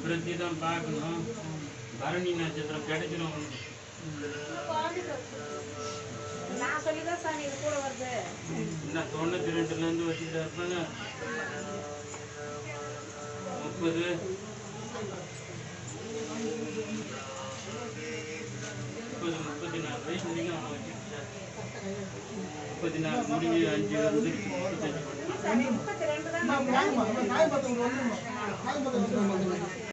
பிரதி தான் பார்க்கணும். பரணி நட்சத்திரம் கிடைக்கணும். நான் சொல்லிதான் சாமி இது கூட வருது. இன்னும் 92லேருந்து வச்சுட்டு இருப்பாங்க. 30 34 வயசு முடியும். அவங்க வச்சுட்டு 34 முடிஞ்சு 5 வந்து 32 தான்.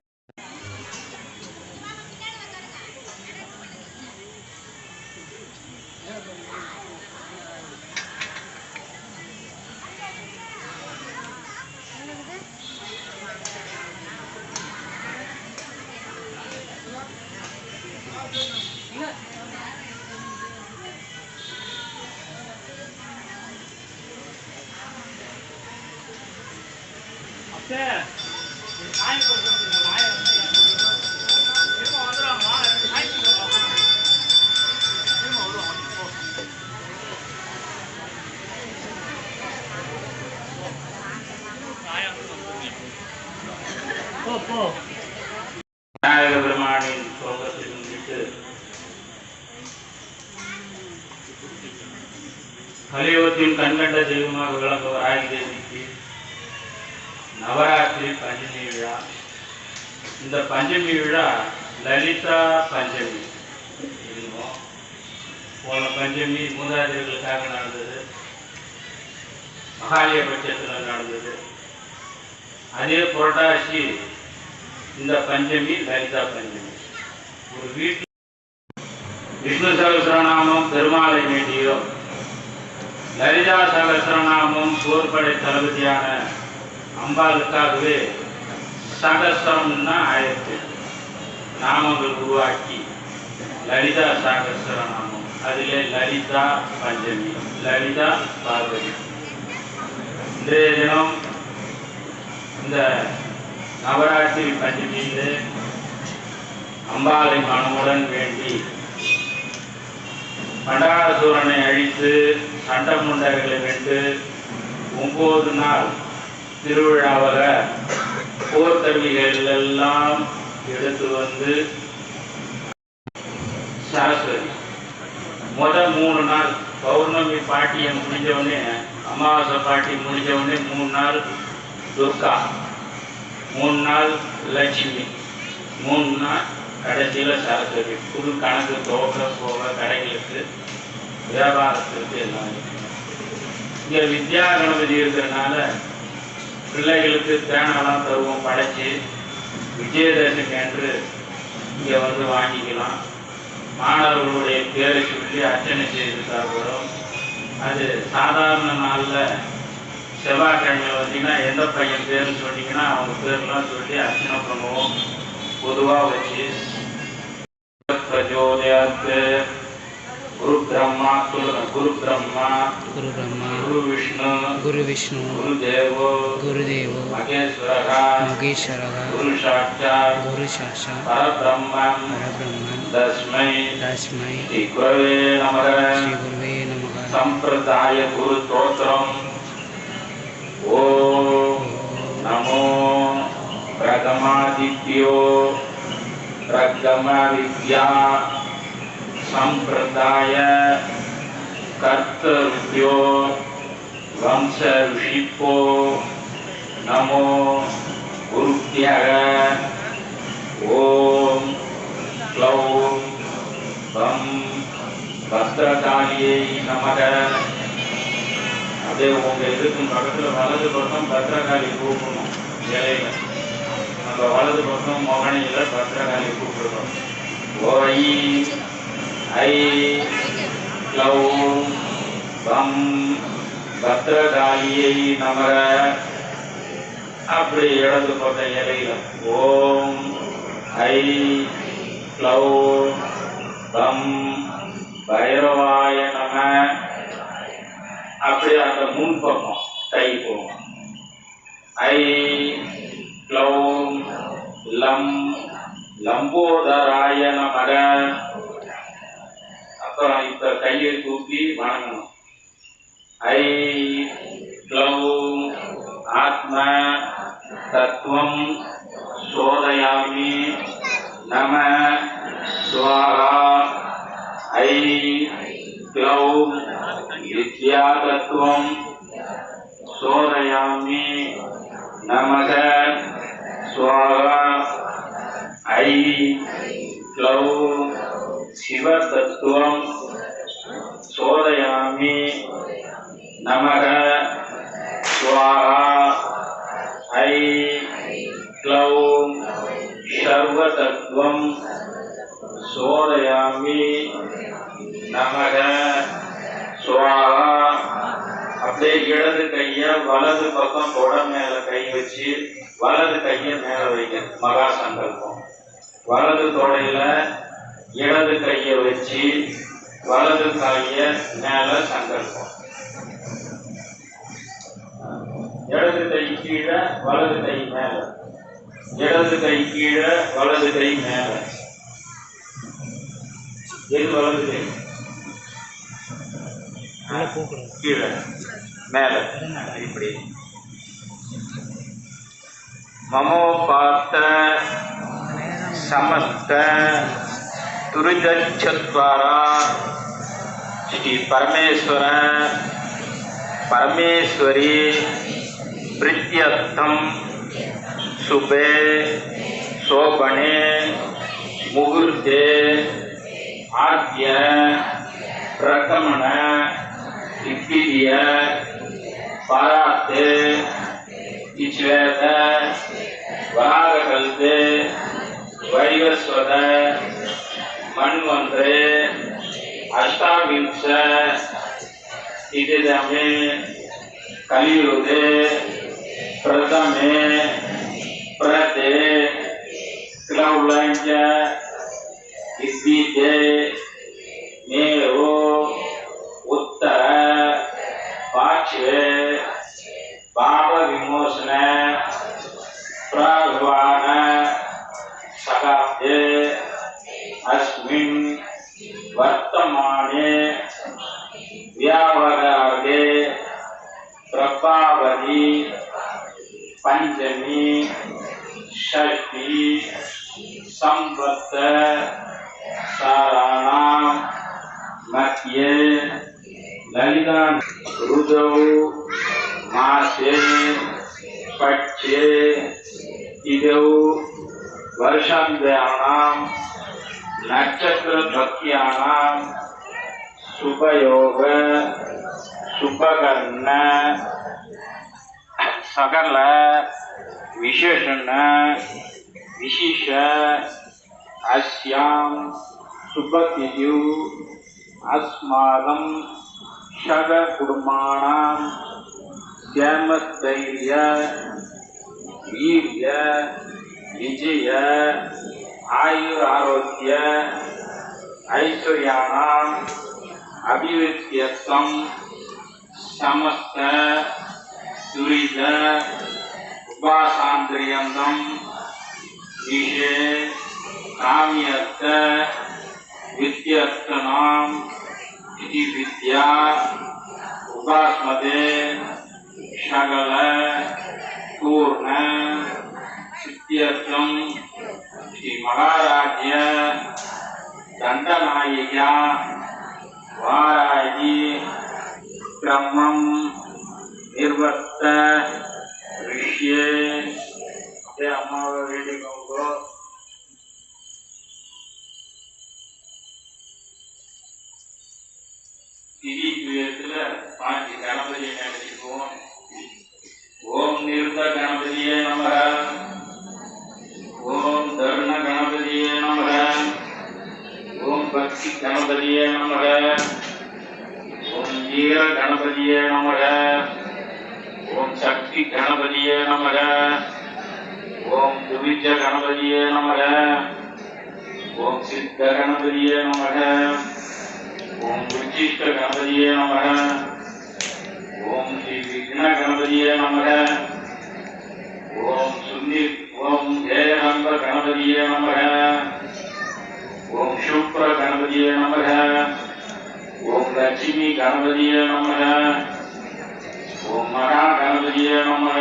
விநாயக பெருமானின் சோகத்தை முன்னிட்டு கலியுகத்தின் கண்கண்ட தெய்வமாக விளங்குவர் ஆயுதேவிக்கு நவராத்திரி பஞ்சமி விழா. இந்த பஞ்சமி விழா லலிதா பஞ்சமி இருந்தோம். போன பஞ்சமி மூதாதையர்களுக்காக நடந்தது, மகாலயபட்சத்தில் நடந்தது. அதே புரட்டாசி இந்த பஞ்சமி லலிதா பஞ்சமி. ஒரு வீட்டில் விஷ்ணு சகஸ்ரநாமம் பெருமாளை வேண்டியோ, லலிதா சகஸ்ரநாமம் போர்படை தளபதியான அம்பாளுக்காகவே சகஸ்ரம்னா 1000 நாமங்கள் உருவாக்கி லலிதா சகஸ்ரநாமம். அதிலே லலிதா பஞ்சமி, லலிதா பார்வதி. இன்றைய தினம் இந்த நவராத்திரி பஞ்சமியிலே அம்பாளை மனமுடன் வேண்டி பண்டாரசூரனை அழித்து சண்டமுண்டர்களை வென்று 9 நாள் திருவிழாவாக போர்க்கருவிகள் எல்லாம் எடுத்து வந்து சரஸ்வதி முதல் 3 நாள் பௌர்ணமி பாட்டியை முடிஞ்சவுடனே, அமாவாசை பாட்டி முடிஞ்சவுடனே 3 நாள் துர்கா, 3 நாள் லட்சுமி, 3 நாள் கடைசியில் சரஸ்வதி. புது கணக்கு தோற்ற போக கடைகளுக்கு வியாபாரத்திற்கு எல்லாம். இங்கே வித்யா கணபதி இருக்கிறதுனால பிள்ளைகளுக்கு தேனாலாம் தருவோம் படைச்சி. விஜயதசமி அன்று இங்கே வந்து வாங்கிக்கலாம். மாணவர்களுடைய பேரை சொல்லி அர்ச்சனை செய்து தரப்படும். அது சாதாரண நாளில் செவ்வாய்க்கிழமை வந்தீங்கன்னா எந்த பையன் பேருன்னு சொன்னீங்கன்னா அவங்க பேர்லாம் சொல்லி அர்ச்சனை பண்ணுவோம். பொதுவாக வச்சு பிரஜோதயாத்து குரு பிரம்மா குரு விஷ்ணு குரு தேவோ மகேஸ்வர குரு சாட்சாத் பரபிரம்மம் தஸ்மை ஸ்ரீ குருவே நமக. சம்பிரதாய குரு ஸ்தோத்திரம். ஓம் நமோ பிரகமாதித்யோ பிரகம வித்யா சம்பிரதாய கர்த்தருப்யோ வம்ச ரிஷிப்போ நமோ குருப்யக. ஓம் க்ளௌம் வம் பத்ரகாளியை நமக. அதே உங்க இதுக்கும் பக்கத்தில் வலது பக்கம் பத்ரகாளி கூப்பிடணும். இலையில நம்ம வலது பக்கம் மொகனையில் பத்ரகாளி கூப்பிடுறோம். ஓய் ஐ க்ளௌம் வம் பத்ரகாளியை நமக. அப்படி இடது பக்க இலையில ஓம் ஐ க்ளௌம் வம் பைரவாய நம. அப்படி அந்த முன்பக்கம் கை போகும். ஐ க்ளௌம் லம் லம்போதராய நமக. அப்புறம் இப்ப கையை தூக்கி வணங்கணும். ஐ க்ளௌம் ஆத்ம தத்துவம் சோதயாமி நம ஸ்வாஹா ஐ க்ளௌம் வித்யாதத்துவம் சோதயாமி நமக ஸ்வாஹா ஐ க்ளௌம் சிவதத்துவம் சோதயாமி நமக ஸ்வாஹா ஐ க்ளௌம் சர்வதத்துவம் சோதயாமி நமக ஸ்வாஹா. அப்படியே இடது கைய வலது பக்கம் தொட மேல கை வச்சு வலது கைய மேல வைக்க மகா சங்கல்பம். வலது தொடையில இடது கைய வச்சு வலது கைய மேல சங்கல்பம். இடது கை கீழே வலது கை மேல, இடது கை கீழே வலது கை மேல. எது வலது கை? கீழே மேல இப்படி. மமோபாத்த சமஸ்த துரிதச்சத்வாரா ஸ்ரீ பரமேஸ்வர பரமேஸ்வரி பிரித்யர்த்தம் சுபே சோபனே முகூர்த்தே ஆத்ய பிரகமண இத்திரிய பாராத்தே இச்வேத வராகல்தே வைவஸ்வத மன்வந்திரே அஷ்டாவிம்ச திதிதமே கலியுगे प्रथमे प्रते क्लौलञ्च इद्विते मेरो उत्तर पार्श्वे पापविमोचन प्राग्वान सकाब्दे अस्मिन् वर्तमाने व्यावहारे प्रभावती पंचमी षष्ठी संवत्त साराणां मध्ये ललिता ऋतौ मासे पक्षे तिथौ वर्षान्त्यानां नक्षत्रभक्त्यानां शुभयोग शुभकर्ण सकल विशेषण विशिष अस्यां शुभतिथौ अस्माकं षड्कुटुम्बानां क्षेमस्थैर्य वीर्य विजय आयुरारोग्य ऐश्वर्याणां अभिवृद्ध्यर्थं समस्त दुरित उपासांतर्यन्तं विषे काम्यर्थ विद्यर्थनां इति विद्या उपास्मते सकल पूर्ण सिद्ध्यर्थं श्री महाराज्य दंडनायिका वाराही क्रमं निर्वर्त ऋष्ये अम्मा पांच गणपति ओम निरुद्ध गणपति नमः ओम धर्ण गणपति नमः ओम भक्ति गणपति नमः ओम वीर गणपति नमः ओम शक्ति गणपति नमः ओम दुविज गणपति नमः ओम सिद्ध गणपति नमः ओम उच्चिष्ट गणपति नमः ओम श्री विघ्न गणपति नमः ओम सुन्नि ओम जयरंग गणपति नमः ओम शुक्र गणपति नमः ओम लक्ष्मी गणपति नमः ओम महा गणपति नमः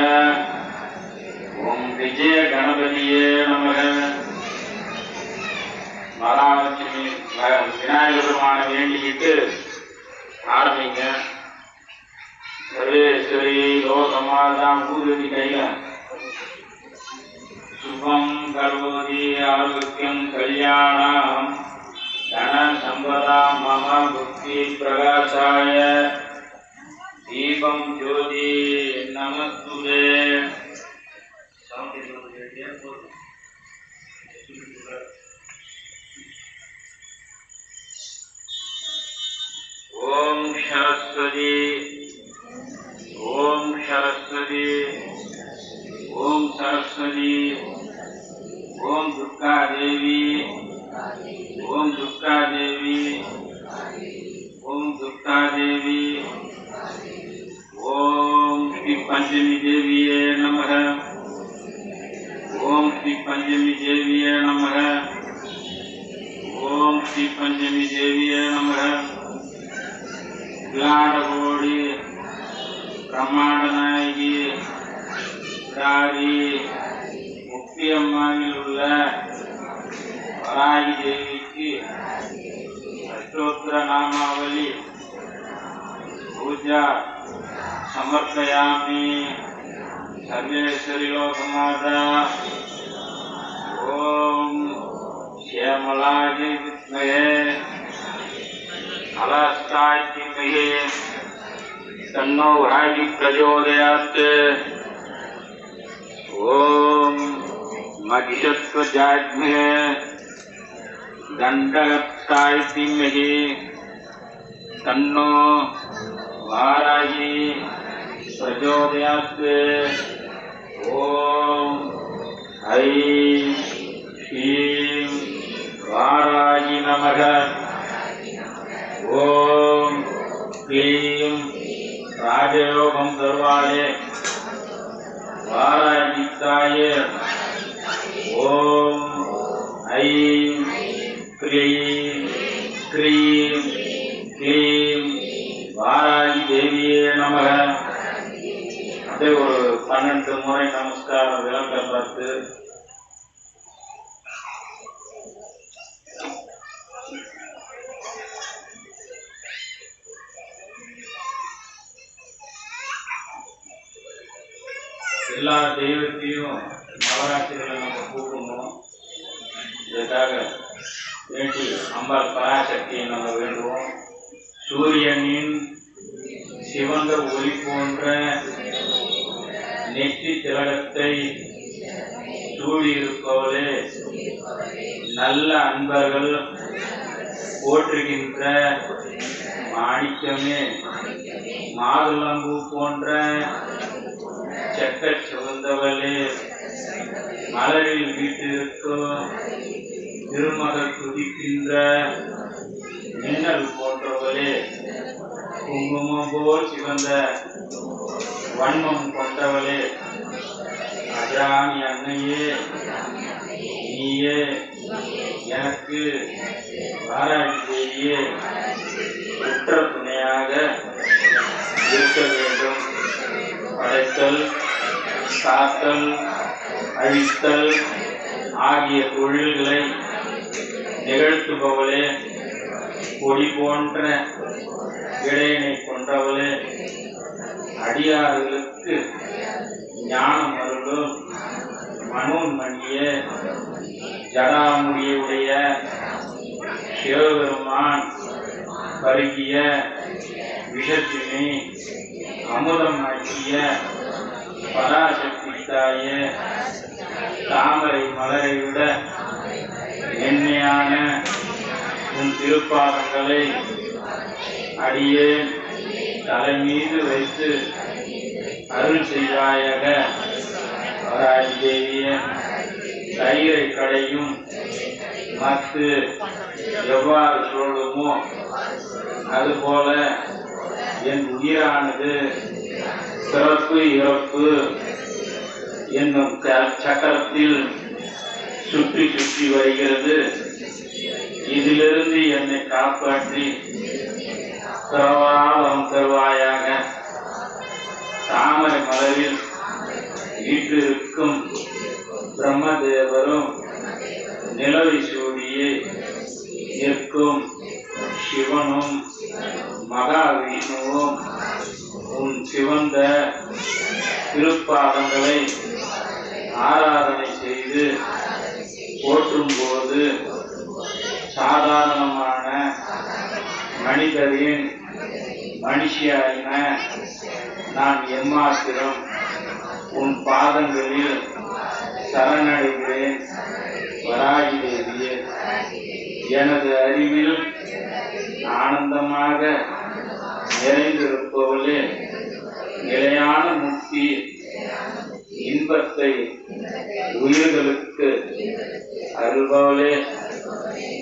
ओम विजय गणपति காலாலட்சுமி விநாயகர் பெருமானை வேண்டிக்கிட்டு ஆரம்பிங்க. சர்வேஸ்வரி லோகமாதாம் பூதேவி கையில சுபம் கரோதி ஆரோக்கியம் கல்யாணம் தன சம்பதாம் மம புத்தி பிரகாசாய தீபம் ஜோதி நமஸ்துதே. ஓம் சரஸ்வதி ஓம் சரஸ்வதி ஓம் சரஸ்வதி ஓம் துர்கா தேவி ஓம் துர்கா தேவி ஓம் துர்கா தேவி ஓம் ஸ்ரீ பஞ்சமி தேவியே நமக ஓம் ஸ்ரீ பஞ்சமி தேவியே நமக ஓம் ஸ்ரீ பஞ்சமி தேவியே நமக. விளாடகோடி பிரம்மாண்ட நாயகி விராரி முக்கியம்மாவில் உள்ள வராகி தேவிக்கு அஷ்டோத்திர நாமாவளி பூஜா समर्पयामि. सर्वेश्वरी लोकमाता ओम श्यामलाय विद्महे अलस्ताय धीमहि तन्नो वराही प्रचोदयात्. ओम महिषध्वजाग्ने दण्डहस्ताय धीमहि तन्नो वाराही प्रचोदयात्. ओम ऐं श्रीं वाराही नमः. ओम क्लीं राजयोगं सर्वाले वाराहीताय. ओम ऐं क्लीं क्लीं क्लीं वाराही देविये नमः. அப்படியே ஒரு 12 முறை நமஸ்காரம் விளக்க பார்த்து எல்லா தெய்வத்தையும் நவராத்திரிகளை நம்ம கூப்பிடணும். இதற்காக வேண்டி அம்பாள் பராசக்தியை நம்ம வேண்டுவோம். சூரியனின் சிவந்த ஒளி போன்ற நெற்றி திலகத்தை சூடியிருப்பவளே, நல்ல அன்பர்கள் போற்றுகின்ற மாணிக்கமே, மாதுளம்பூ போன்ற செக்க சிவந்தவளே, மலரில் வீட்டிற்கும் திருமகள் துதிக்கின்ற மின்னல் போன்றவளே, குங்குமம் போல் சிவந்த வன்மம் கொண்டவளே, அபிராமி அன்னையே, நீயே எனக்கு வாராகி தேவியே உற்ற துணையாக இருக்க வேண்டும். படைத்தல், காத்தல், அழித்தல் ஆகிய தொழில்களை நிகழ்த்துபவளே, கொடி போன்ற இடையினை கொண்டவளே, அடியார்களுக்கு ஞானம் அருளும் மனோன்மணிய ஜடாமுடியுடைய சிவபெருமான் பருகிய விஷத்தினை அமுதம் ஆக்கிய பராசக்தி தாய, தாமரை மலரை விட மென்மையான உன் திருப்பாதங்களை அடியே தலை மீது வைத்து அருள் செய்வாயாக. வராகி தேவிய தயிரை கடையும் மத்து எவ்வாறு சொல்லுமோ அதுபோல என் உயிரானது பிறப்பு இறப்பு என்னும் சக்கரத்தில் சுற்றி சுற்றி வருகிறது. இதிலிருந்து என்னை காப்பாற்றி பிரவாகம் தருவாயாக. தாமரை மலரில் வீற்றிருக்கும் பிரம்மதேவரும் நிலவை சூடியே நிற்கும் சிவனும் மகாவிஷ்ணுவும் உன் சிவந்த திருப்பாதங்களை ஆராதனை செய்து போற்றும் போது சாதாரணமான மனிதரின் மனுஷியான நான் எம்மாத்திரம் உன் பாதங்களில் சரணடைகிறேன். வராகி தேவியே, எனது அறிவில் ஆனந்தமாக நிறைந்திருப்பவளே, நிலையான முக்தி இன்பத்தை உயிர்களுக்கு அருள்பவளே,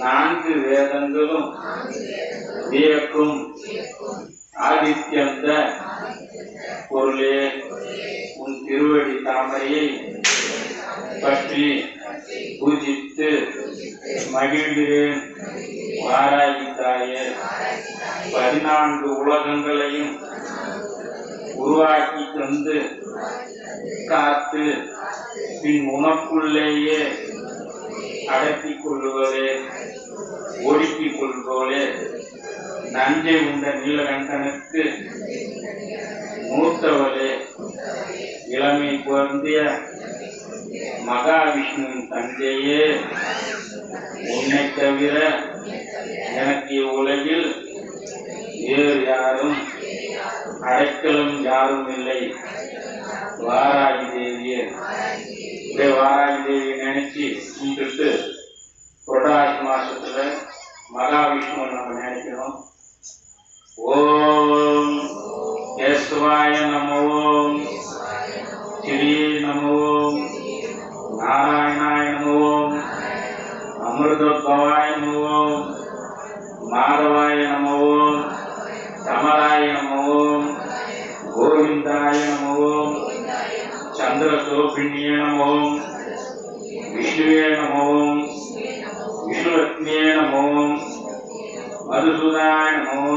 4 வேதங்களும் வியக்கும் ஆதித்யந்த பொருளே, உன் திருவடி தாமரையை பற்றி பூஜித்து மகிழ்கிறேன். வாராகி தாயே, 14 உலகங்களையும் உருவாக்கி தந்து காத்து பின் உனக்குள்ளேயே அடக்கிக் கொள்ளுவதே, ஒடுக்கிக் கொள்வோலே, நஞ்சை உண்ட நீலகண்டனுக்கு மூத்தவளே, இளமை பொருந்திய மகாவிஷ்ணுவின் தந்தையே, உன்னை தவிர எனக்கு உலகில் வேறு யாரும் அடைக்கலும் யாரும் இல்லை. வாராகி தேவியே, வாராகி தேவியை நினைச்சு கும்பிட்டு புரட்டாசி மாசத்துல மகாவிஷ்ணுவை நம்ம நினைக்கணும். ஓம் கேசவாய நமோ, ஸ்ரீ நமோ, நாராயணாய நமோ, அமிர்தோத்பவாய நமோ, மாதவாய நமோ, கமலாய நமோ, கோவிந்தாய நமோ, சந்திரசோபிண்யே நமோ, விஷ்ணுவே நமோ, விஷ்ணுலக்ஷ்மியே நமோ, மதுசூதாய நமோ,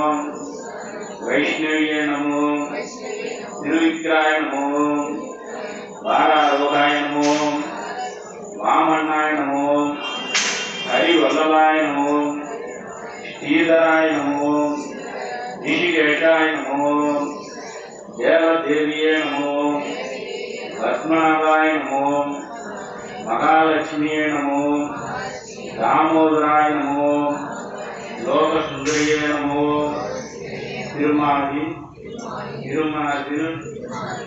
வைஷ்ணவியே நமோ, திருவிக்ராய நமோ, வாராரோகாய நமோ, வாமண்ணாய நமோ, ஹரிவல்லபாய நமோ, ஸ்ரீதராய நமோ, ரிஷிகேஷாய நமோ, தேவதேவியே நமோ, பத்மநாபாய நமோ, மகாலட்சுமியே நமோ, தாமோதராய நமோ, லோகசுந்தரியே நமோ, திருமாலின் திருமணத்தில்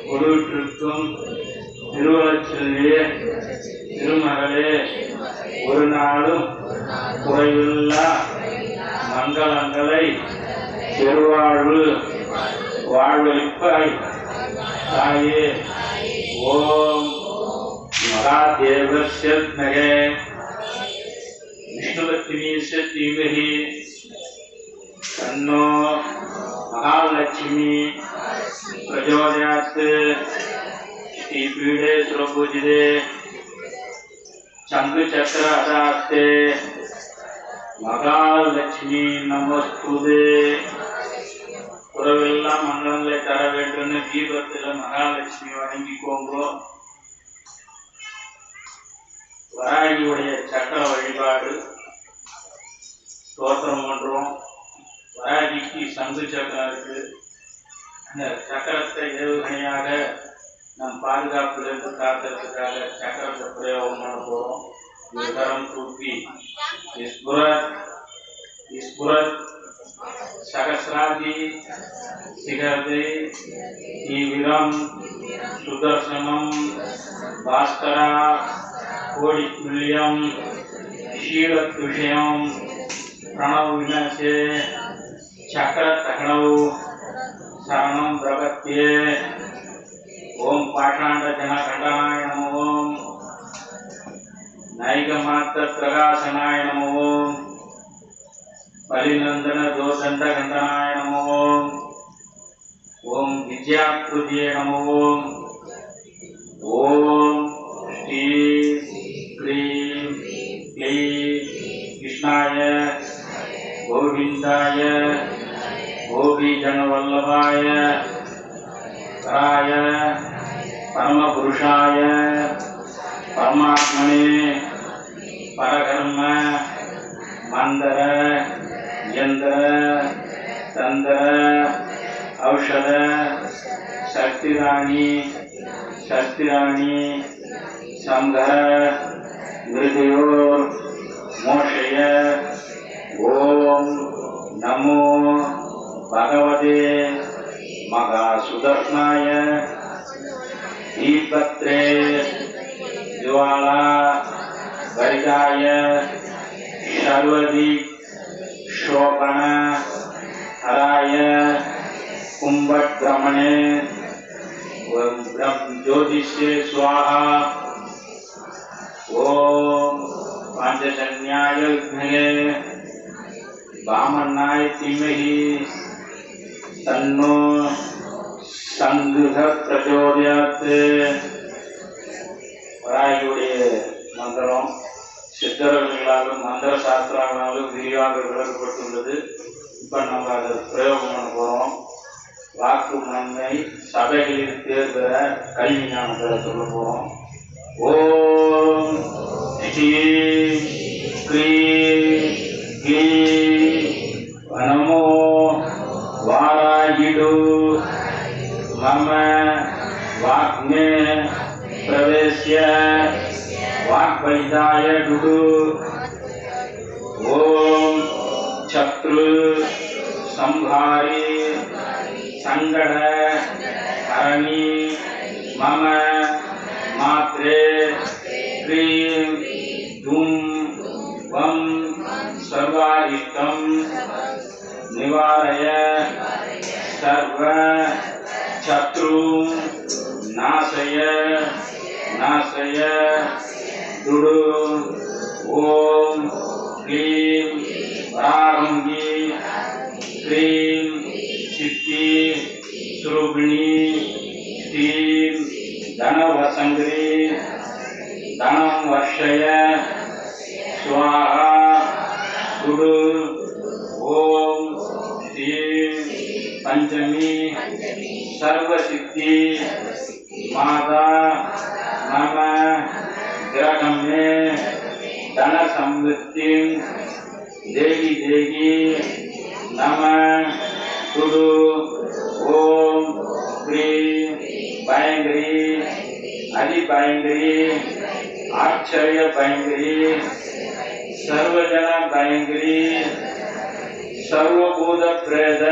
பொருட்களுக்கும் திருவளச்செல்வியே திருமகளே, ஒரு நாளும் குறைவில்லா மங்களங்களை பெருவாழ்வு வாழ்வளிப்பாய் தாயே. ஓம் மகாதேவஸ்ய வித்மஹே விஷ்ணுலக்ஷ்மீஸ்ய தீமஹி தன்னோ மகாலட்சுமி பிரச்சோதயாத். ஸ்ரீபீடே சுரபூஜிதே சங்குசக்கரஹஸ்தே மகாலட்சுமி நமஸ்துதே. உறவெல்லாம் மங்களங்களை தர வேண்டும். தீபத்தில் மகாலட்சுமி வணங்கிக்கோங்கோ. வராகியுடைய சக்கர வழிபாடு ஸ்தோத்திரம் பண்றோம். வராகிக்கு சங்கு சக்கரம் இருக்கு. அந்த சக்கரத்தை ஏவுகணையாக நம் பாதுகாப்பிலிருந்து காக்கிறதுக்காக சக்கரத்தை பிரயோகம் பண்ண போறோம். கரம் தூக்கி ஸ்புரத் சகசிராதி சிகரத்தை தீவிரம் சுதர்சனம் பாஸ்கரா கோடி துல்லியம் ஷீரத் விஷயம் பிரணவ விநாசே சக்கர தகணவு சரணம் பிரபத்தியே. ஓம் பாஷாண்ட ஜனகண்டனாய நமோ, நைகமாத்த பிரகாசனாய நமோ, பலிநந்தன தோசண்ட கண்டனாய நமோ, ஓம் வித்யாப்ருதியே நமோ, ஓம் ஸ்ரீ க்ரீம் க்ளீம் கிருஷ்ணாய கோவிந்தாய கோபிஜனவல்லபாய பராய பரமபுருஷாய பரமாத்மனே பரகர்ம மந்திர யந்திர தந்திர ஔஷத சக்திராணி சங்கர மிருதயோர் மோஷய. ஓம் நமோ பகவதே மகாசுதர்ஷனாய தீபத்ரே ஜுவாலா வரிதாய சர்வதி शोभन हराय कुंभक्रमणे ज्योतिषे स्वाहा. ओम पांचजन्याय विद्महे वामनाय धीमहि तन्नो संघः प्रचोदयात्. வராகியுடைய மந்திரம் சித்தர்களாலும் மந்திர சாஸ்திரங்களாலும் விரிவாக விளக்கப்பட்டுள்ளது. இப்போ நம்ம அதை பிரயோகம் பண்ண போகிறோம். வாக்கு நன்மை சபைகளில் தேர்தல கல்வி ஞானத்தை சொல்ல போகிறோம். ஓம் ஸ்ரீ க்ரீ க்ளீ நமோ வாராகிடு மம வாக்மே பிரவேஷ்ய वाक्परिदाय दुडु. ओम शत्रु संहारी संगड़ हरणी मम मात्रे क्रीं धूम वम सर्वारिष्टं निवारय सर्व शत्रु नाशय दुडु. ओम क्लीं प्रारंगी क्लीं सिद्धि स्वरूपिणी श्रीं धनवसंगरी धनं वर्षय स्वाहा दुडु. ओम श्रीं पंचमी सर्वसिद्धि माता मम ग्रहं में धन समृद्धि देगी देगी नमः कुरु. ओम क्रीं भयंकरी अति भयंकरी आश्चर्य भयंकरी सर्वजन भयंकरी सर्वभूत प्रेत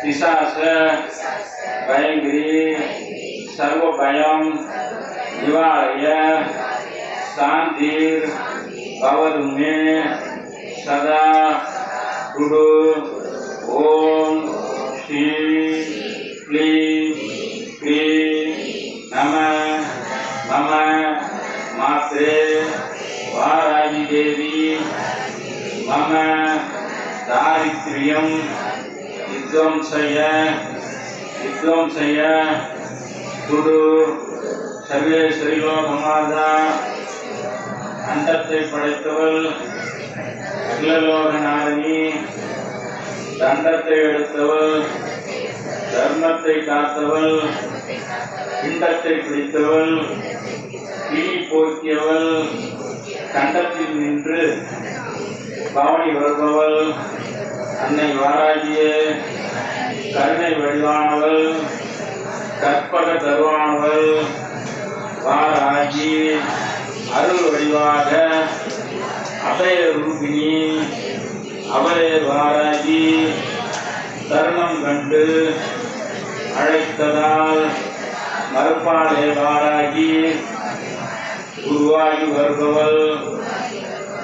पिशाच भयंकरी सर्व भयं निवारय शांतिर भवतु मे सदा गुरु. ओम श्री क्लीं क्लीं नमः मम मात्रे वाराही देवी मम दारिद्र्यं विध्वंसय गुरु. सर्वेश्वरी लोकमाता अंडத்தை படைத்தவள் அகிலலோகநாதனி தண்டத்தை எடுத்தவள் தர்மத்தை காத்தவள் பிண்டத்தை பிடித்தவள் தீ போக்கியவள் கண்டத்தில் நின்று பவனி வருபவள் அன்னை வாராகியே கருணை வடிவானவள் கற்பக தருவானவள் வாராகி அருள் வடிவாக அபய ரூபிணி அபய வாராகி தருணம் கண்டு அழைத்ததால் மறுப்பாளே வாராகி உருவாகி வருபவள்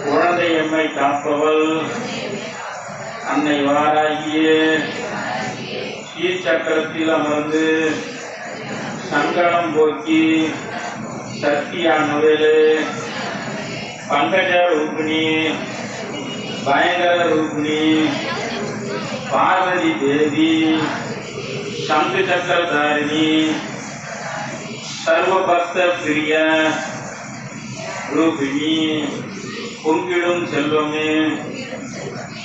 குழந்தை எம்மை காப்பவள் அன்னை வாராகியே சக்கரத்தில் அமர்ந்து சங்கடம் போக்கி சக்தியானவளே பங்கஜ ரூபிணி பயங்கர ரூபிணி பார்வதி தேவி சங்கு சக்கரதாரிணி சர்வபக்த பிரிய ரூபிணி பொங்கிடும் செல்வமே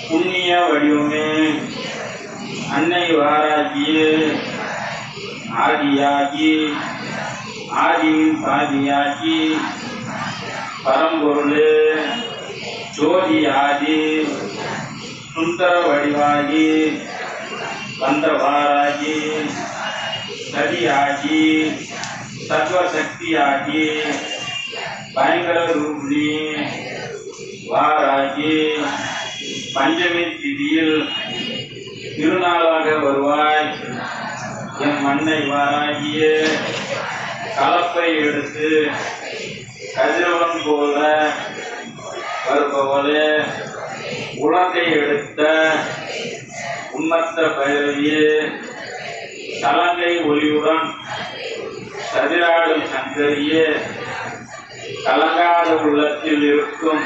புண்ணிய வடிவமே அன்னை வாராகியே ஆதியாகி ஆதியின் பாதியாகி பரம்பொருளே ஜோதியாகி சுந்தர வடிவாகி வந்தவாராகி சதியாகி சத்வசக்தியாகி பயங்கர ரூபிணி வாராகி பஞ்சமி திதியில் திருநாளாக வருவாய். என் மண்ணை வாராகிய கலப்பை எடுத்து கதிரவன் போல வருபவளே, உலகை எடுத்த உன்மத்த பைரவியே, சலங்கை ஒளியுடன் சதிராடும் சங்கரியே, கலங்காத உள்ளத்தில் இருக்கும்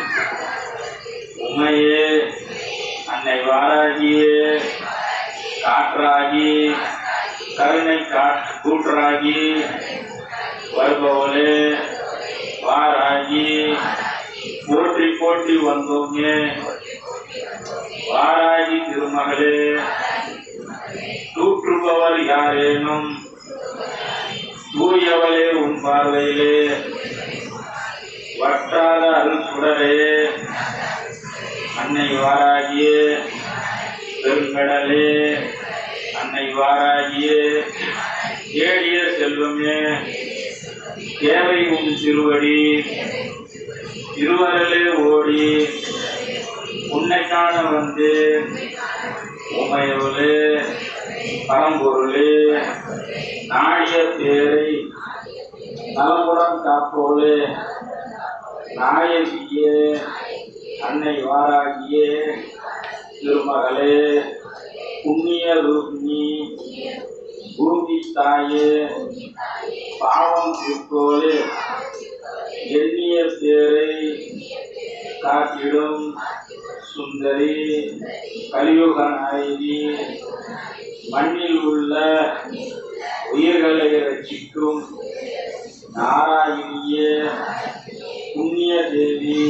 உமையே, அன்னை வாராகியே, காற்றாகி கருணை கூற்றாகி வருபவளே, வாராகி போற்றி போற்றி வந்தோமே, வாராகி திருமகளே, தூற்றுபவர் யாரேனும் தூயவளே உன் பார்வையிலே, வற்றாத அருள் சுடரே, அன்னை வாராகியே, பெருங்கடலே, அன்னை வாராகியே, தேடிய செல்வமே, தேவை உன் திருவடி, திருவரலே ஓடி உன்னை காண வந்து, உமையவளே, பரம்பொருளே, நாடிய பேரை நலமுடன் காப்போலே, நாயகியே, அன்னை வாராகியே, திருமகளே, புண்ணிய ரூபிணி, பூமி தாயே, பாவம் தீர்ப்போலே, எண்ணிய பேரை காத்திடும் சுந்தரி, கலியுக நாயகி, மண்ணில் உள்ள உயிர்களை ரட்சிக்கும் நாராயணியே, புண்ணிய தேவி,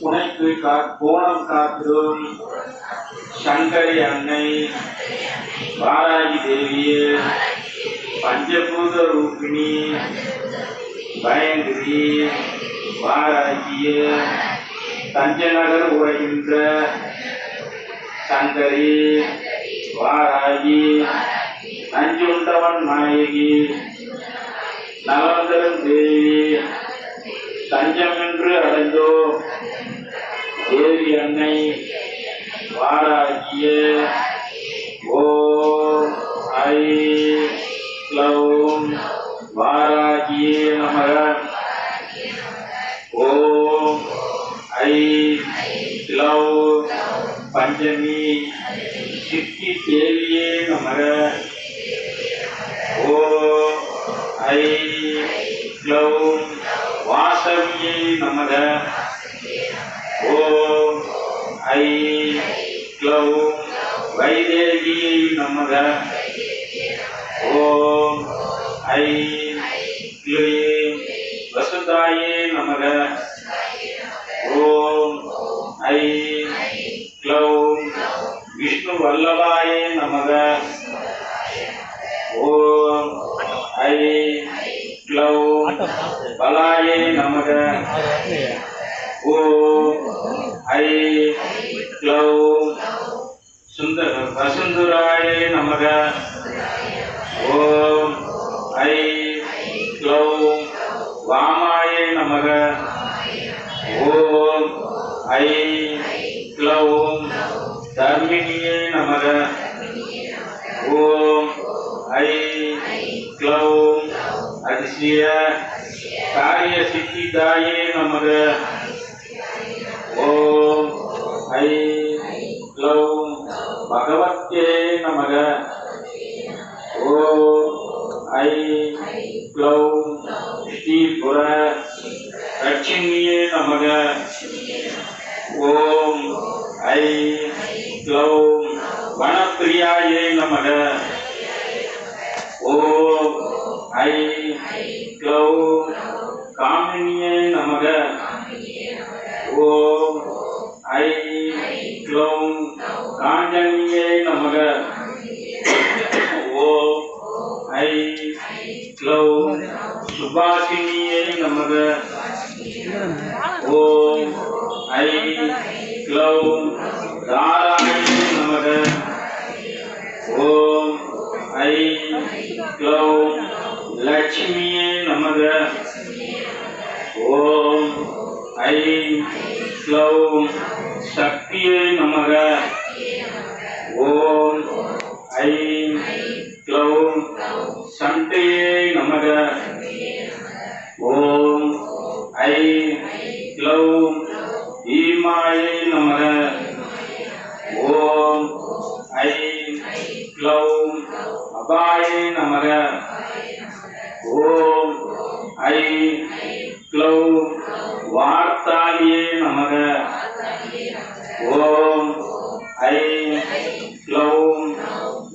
புனைக்கு கோணம் காத்திடும் சங்கரி அன்னை வாராகி தேவியே, பஞ்சபூத ரூபிணி பயங்கரி வாராகியே, தஞ்சநகர் உரைகின்ற சங்கரி வாராகி, நஞ்சுண்டவன் நாயகி, நலந்தரும் தேவி, தஞ்சம் என்று அடைந்தோ தேவி அன்னை வாராகியே, ஓம் ஐ க்ளௌம் வாராகியே நமக, ஓம் ஐ க்ளௌம் பஞ்சமி சித்தி தேவியே நமக, ஓம் ஐ க்ளௌம் வாசவியே நமக, ஓம் ஐ க்ளௌம் வைதேகியே நமக, ஓம் ஐ க்ளீம் வசுதாயே நமக, ஓம் ஐ க்ளௌம் விஷ்ணு வல்லபாயே நமக, ஓம் ஐ க்ளௌம் பலாயே நமக, ஓம் ஐ க்ளௌம் வசுந்தராயே நமக, ஓம் ஐ க்ளௌம் வாமாயே நமக, ஓம் ஐ க்ளௌம் தர்மிணியே நமக, ஓம் ஐ க்ளௌம் அதிசய காரிய சித்திதாயே நமக, ஓம் ஐ க்ளௌம் பகவத்யே நமக, ஓம் ஐ க்ளௌம் ஸ்ரீபுர லட்சுமியே நமக, ஓம் ஐ க்ளௌம் வனப்பிரியாயே நமக, ஓம் ஐ க்ளௌம் காமினியே நமக, ஓம் ஐ க்ளௌம் காஞ்சனியே நமக, ஓம் ஐ க்ளௌம் சுபாஷினியே நமக, ஓம் ऐ क्लौं दारायै नमः ॐ ऐ क्लौं लक्ष्मीये नमः ॐ ऐ क्लौं शक्तिये नमः ॐ ऐ क्लौं सन्टये नमः ॐ ऐ क्लौं ईमाये नमः ॐ ऐ क्लौं अपाये नमः ॐ ऐ क्लौं वार्तालिये नमः ॐ ऐ क्लौं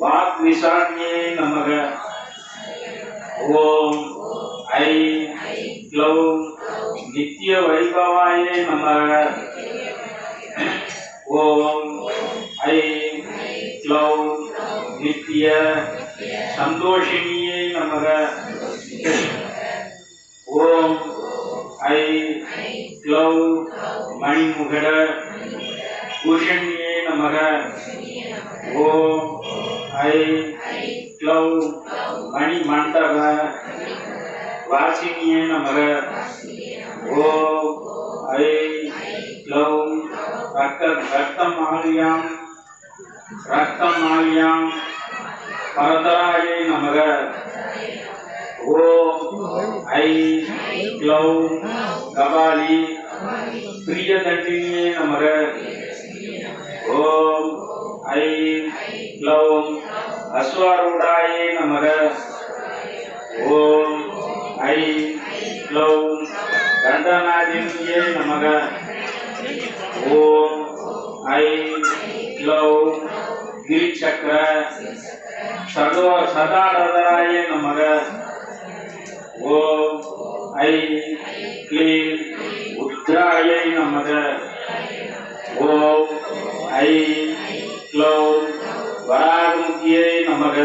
वाग्विशान्ये नमः ॐ ऐ क्लौं नित्यवैभवाय नमः ॐ ऐ क्लौं नित्य संतोषिन्ये नमः ॐ ऐ क्लौं मणिमुकुट भूषण्ये नमः ॐ ऐ क्लौं मणिमण्डप वासिन्ये नमः ॐ ऐ क्लौं रक्तमाल्यां परतरायै नमः ॐ ऐ क्लौं कपाली प्रियदण्डिन्ये नमः ॐ ऐ क्लौं अश्वारूढायै नमः ॐ ऐ क्लौं दण्डनादिन्ये नमः ॐ ऐ क्लौं गिरिचक्र सदाधराय नमः ॐ ऐ क्लीं उद्रायै नमः ॐ ऐ क्लौं वराहमुख्यै नमः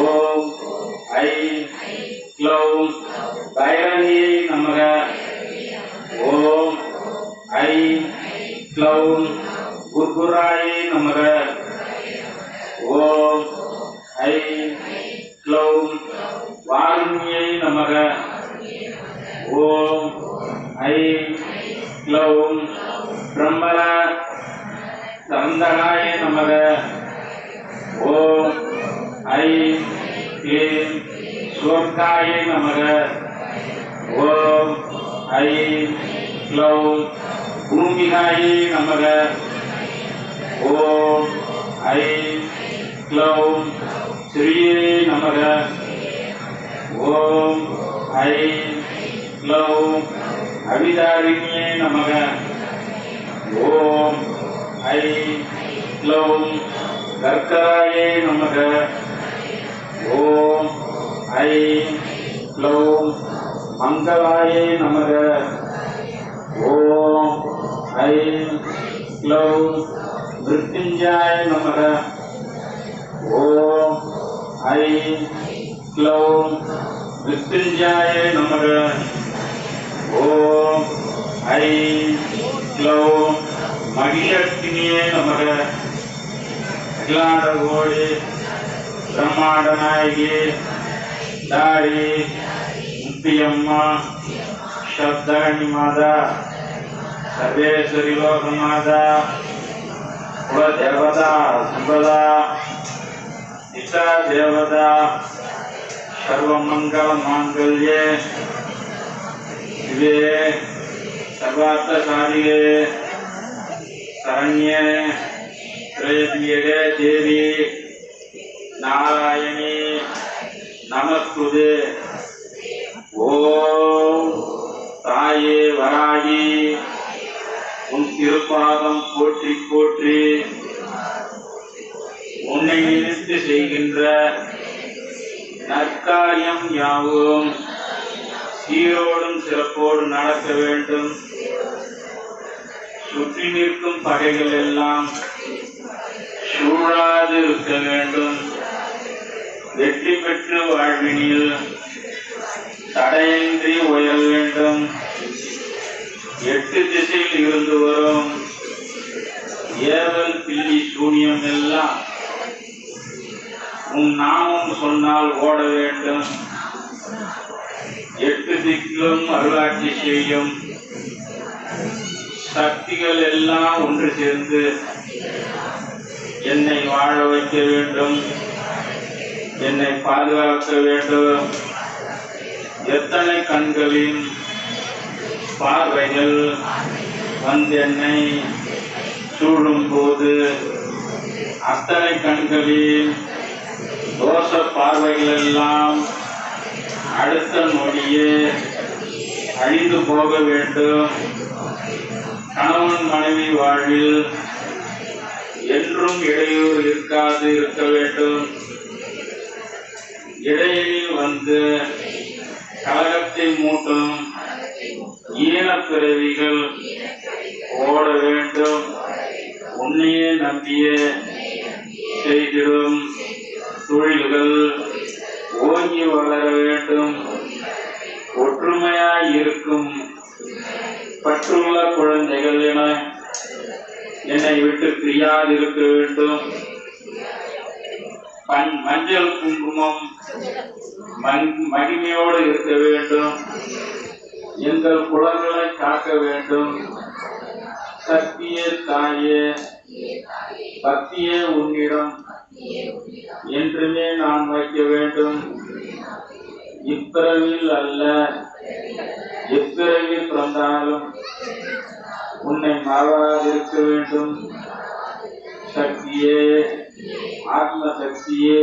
ॐ ऐ क्लौं भैरव्यै नमः ॐ ऐ क्लौं गुर्गुरायै नमः ॐ ऐ क्लौं वारुण्यै नमः ॐ ऐ क्लौं ब्रह्मण तंदनाय नमः ॐ ऐ क्लीं स्वर्गाय नमः ॐ ऐ क्लौं भूमिकाय नमः ॐ ऐ क्लौं श्रिये नमः ॐ ऐ क्लौं अविदारिण्ये नमः ॐ ऐ क्लौं कर्कराय नमः ॐ ऐ क्लौं मंगलाय नमः ॐ ऐ क्लौं मृत्युंजयाय नमः ॐ ऐ क्लौं मृत्युंजयाय नमः ॐ ऐ क्लौं महिषर्तिन्ये नमः अखिलांडकोटि ब्रह्मांडनायिके दारी मुक्तियम्मा शब्दानि माता सर्वेश्वरी लोकमाता कुलदेवता संपदा इष्टा देवता सर्वमंगल मांगल्ये शिवे सर्वार्थ साधिके शरण्ये त्रयम्बिके देवी नारायणी नमस्ते ओम ताये वरागी उन तिरुपादम पोற்றி पोற்றி உன்னை நினைத்து செய்கின்ற நற்காரியம் யாவும் சீரோடும் சிறப்போடும் நடக்க வேண்டும். சுற்றி நிற்கும் பகைகள் எல்லாம் சூழாது இருக்க வேண்டும். வெற்றி பெற்று வாழ்வினில் தடையின்றி உயர வேண்டும். எட்டு திசையில் இருந்து வரும் ஏவல் பில்லி சூனியம் எல்லாம் உன் நாமம் சொன்னால் ஓட வேண்டும். 8 திக்கிலும் அருளாட்சி செய்யும் சக்திகள் எல்லாம் ஒன்று சேர்ந்து என்னை வாழ வைக்க வேண்டும், என்னை பாதுகாக்க வேண்டும். எத்தனை கண்களின் பார்வைகள் வந்து என்னை சூழும் போது அத்தனை கண்களின் தோஷ பார்வைகள் எல்லாம் அடுத்த நொடியே அழிந்து போக வேண்டும். கணவன் மனைவி வாழ்வில் என்றும் இடையூறு இருக்க வேண்டும். இடையில் வந்து கலகத்தை மூட்டும் ஈனப்பிறவிகள் ஓட வேண்டும். உன்னையே நம்பிய செய்திடும் தொழில்கள் ஓங்கி வளர வேண்டும். ஒற்றுமையாய் இருக்கும் பற்றுள்ள குழந்தைகள் என என்னை விட்டு பிரியாதிருக்க வேண்டும். மஞ்சள் குங்குமம் மகிமையோடு இருக்க வேண்டும். எங்கள் குலங்களை காக்க வேண்டும். சக்தியே தாயே, பக்தியே உன்னிடம் என்றுமே நான் வைக்க வேண்டும். இப்பிறவில் அல்ல, எப்பிறவில் பிறந்தாலும் உன்னை மறவாதிருக்க வேண்டும். சக்தியே, ஆத்ம சக்தியே,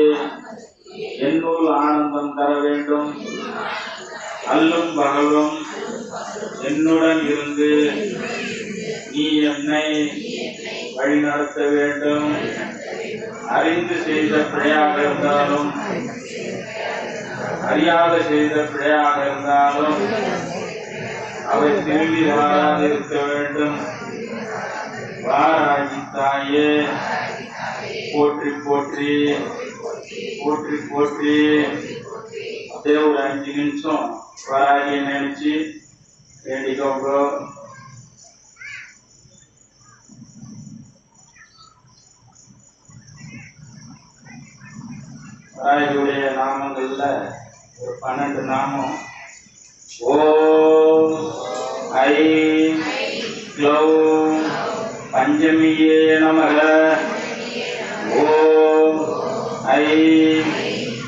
என்னுள் ஆனந்தம் தர வேண்டும். அல்லும் பகலும் என்னுடன் இருந்து நீ என்னை வழிநடத்த வேண்டும். அறிந்து செய்த பிழையாக இருந்தாலும் அறியாத செய்த பிழையாக இருந்தாலும் அவை திரும்பி வாராதிருக்க வேண்டும். வாராகி தாயே, போற்றி போற்றி போற்றி போற்றி. அப்படியே ஒரு 5 நிமிஷம் வாராகியை நினைச்சு வேண்டிக்கோங்க. வாராகியுடைய நாமங்கள்ல ஒரு 12 நாமம். ஓம் ஐம் க்ளௌம் பஞ்சமியே நமக. ஓம் ஐம்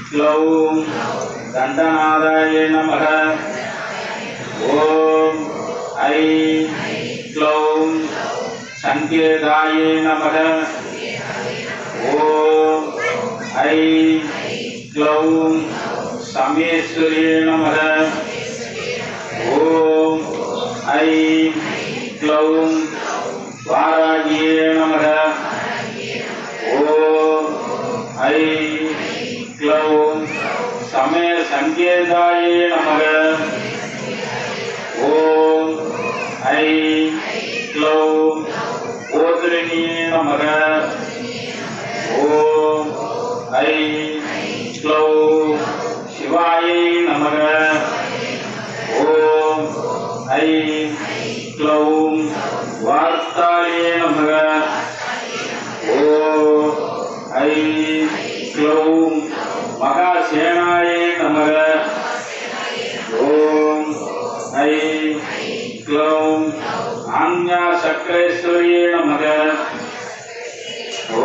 க்ளௌம் தண்டநாதாய நமக. ஓம் ஐம் க்ளௌம் சங்கேதாய நமக. ஓம் ஐம் க்ளௌம் சமேஸ்வரே நமக. ஓம் ஐம் க்ளௌம் வாராகியே நமக. ஓம் ஐம் க்ளௌம் சமே சங்கேதாயே நமக. ஓம் ஐம் க்ளௌம் ஓத்ரிணியே நமக. ஓம் ஐம் க்ளௌம் சிவாயை நமக. ஓம் ஐம் க்ளௌம் வார்த்தாயே நமக. ஓம் ஐம் க்ளௌம் மகாசேனாயே நமக. ஓம் ஐம் க்ளௌம் ஆஞ்ஞா சக்கரேஸ்வரியே நமக.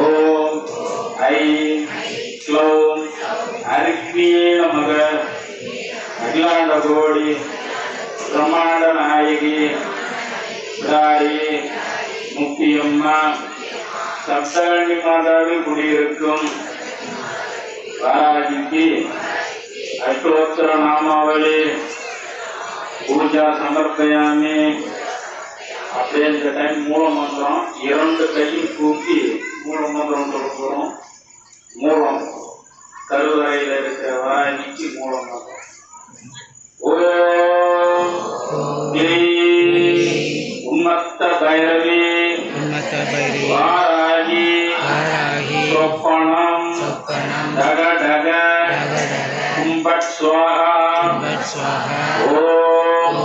ஓம் ஐம் க்ளௌம் அரிக்னியே நமக. அகிலாண்ட கோடி பிரம்மாண்ட நாயகி பிடாரி முக்தியம்மா சப்தகண்டி மாதாவில் குடியிருக்கும் வாராகிக்கு அஷ்டோத்தர நாமாவளி பூஜா சமர்ப்பயாமி. அப்படியே இந்த டைம் மூல மந்திரம் 2 கையும் கூப்பி மூல மந்திரம் சொல்ல போகிறோம். மூலம் கருவறையில் இருக்கிற வாராகிக்கு மூல மந்திரம். ஓம் உன்மத்த பைரவி வாராகி சொப்பனம் டக டக கும்பட் ஸ்வாஹா. ஓம்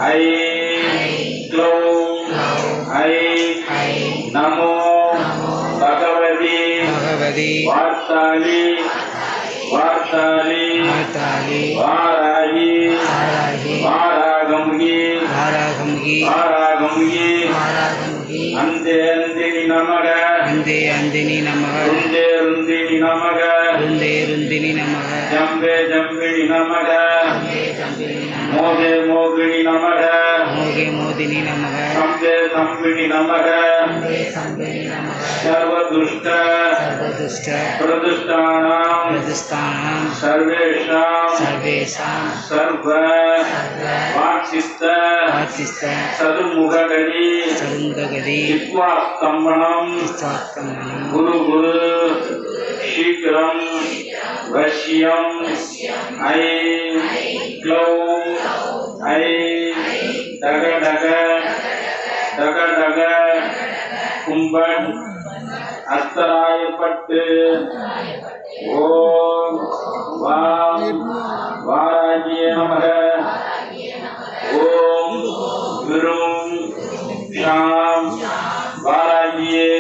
ஐம் க்ளௌம் வாராகி வாராகமுகி அந்தே அந்தினி நமக ருந்தினி நமக ஜம்பே ஜம்பினி நமக மோகே மோகினி நமக சம்பே சம்பினி நமக சர்வதுஷ்ட பிரதுஷ்டானாம் சர்வேஷாம் சர்வ வாட்சிஸ்த சதுர்முககதி வித்வாஸ்தம்பனம் குரு குரு சீக்கிரம் வஷ்யம் ஐ க்ளௌ ஐ டக டக டக டக கும்பன் அஸ்தராயப்பட்டு ஓம் வாம் வாராகியே நமக ஓம் விரும் ஷாம் வாராகியே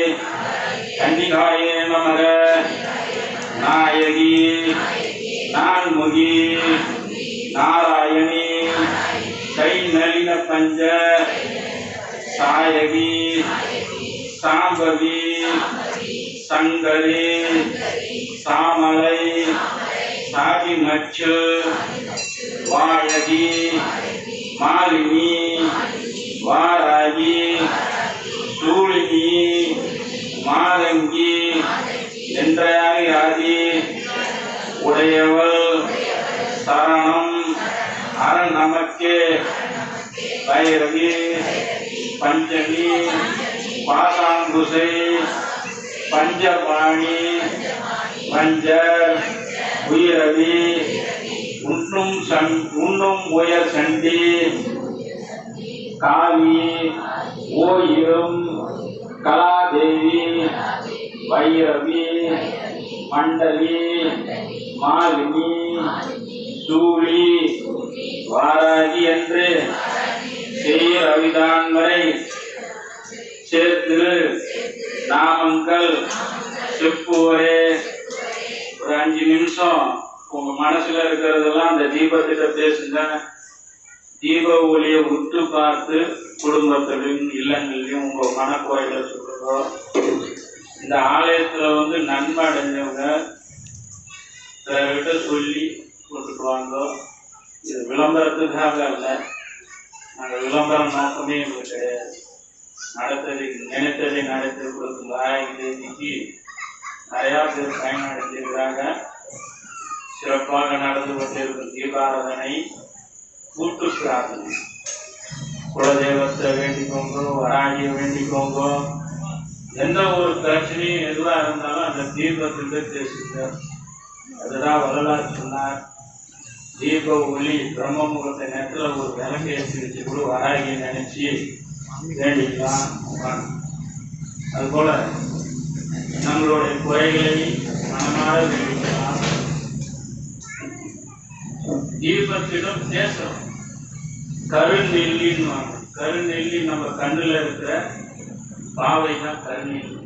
கன்னிகாயே நமக நாயகி நான்முகி நாராயணி கை நளின பஞ்ச சாயகி சாம்பவி சங்கரி சாமலை சாகி மச்சு வாயகி மாலினி வாராகி சூழினி மாதங்கி என்றாய் ஆதி உடையவள் சரணம் அரண் நமக்கே பைரவி பஞ்சமி பாசாங்குசை பஞ்சபாணி பஞ்சர் உயிரவி உண்ணும் உயர் சண்டி காவி ஓயிரும் கலாதேவி வைரவி மண்டலி மாலினி சூழி வாராகி என்று ரவிதான் வரை சேர்த்து நாமங்கள் செப்புவரே. ஒரு 5 நிமிஷம் உங்க மனசுல இருக்கிறதெல்லாம் அந்த தீபத்திட்ட பேசுங்க. தீப ஒளியை உற்று பார்த்து குடும்பத்திலும் இல்லங்கள்லையும் உங்க மனக்குறைகளை சொல்றோம். இந்த ஆலயத்துல நன்மை அடைஞ்சவங்க சிலர்கிட்ட சொல்லி கொண்டுட்டு வாங்க. இது விளம்பரத்துக்காக அல்ல, நாங்கள் விளம்பரம் நோக்கமே எங்களுக்கு கிடையாது. நினைத்ததை நடத்தி கொடுக்கும் வாராகி தேதிக்கு நிறையா பேர் பயனடைந்திருக்கிறாங்க. சிறப்பாக நடந்து கொண்டிருக்கும் தீபாராதனை கூட்டு பிரார்த்தனை. குலதெய்வத்தை வேண்டிக்கோங்க, வராகியை வேண்டிக்கோங்க. எந்த ஒரு பிரச்சனையும் எதுவாக இருந்தாலும் அந்த தீபத்திலிருந்து பேசுங்க. அதுதான் வரலாறு சொன்னார். தீப ஒளி பிரம்ம முகத்தை நேரத்தில் ஒரு விளக்கு ஏற்றி வச்சு கூட வராகியை நினைச்சு வேண்டிக்கலாம். அதுபோல நம்மளுடைய குறைகளை மனமாற வேண்டிக்கலாம். தீபத்திடம் பேசுறோம். கருநெல்லின்னு கருநெல்லி நம்ம கண்ணுல இருக்கிற பாவை தான் கருநெல்லி.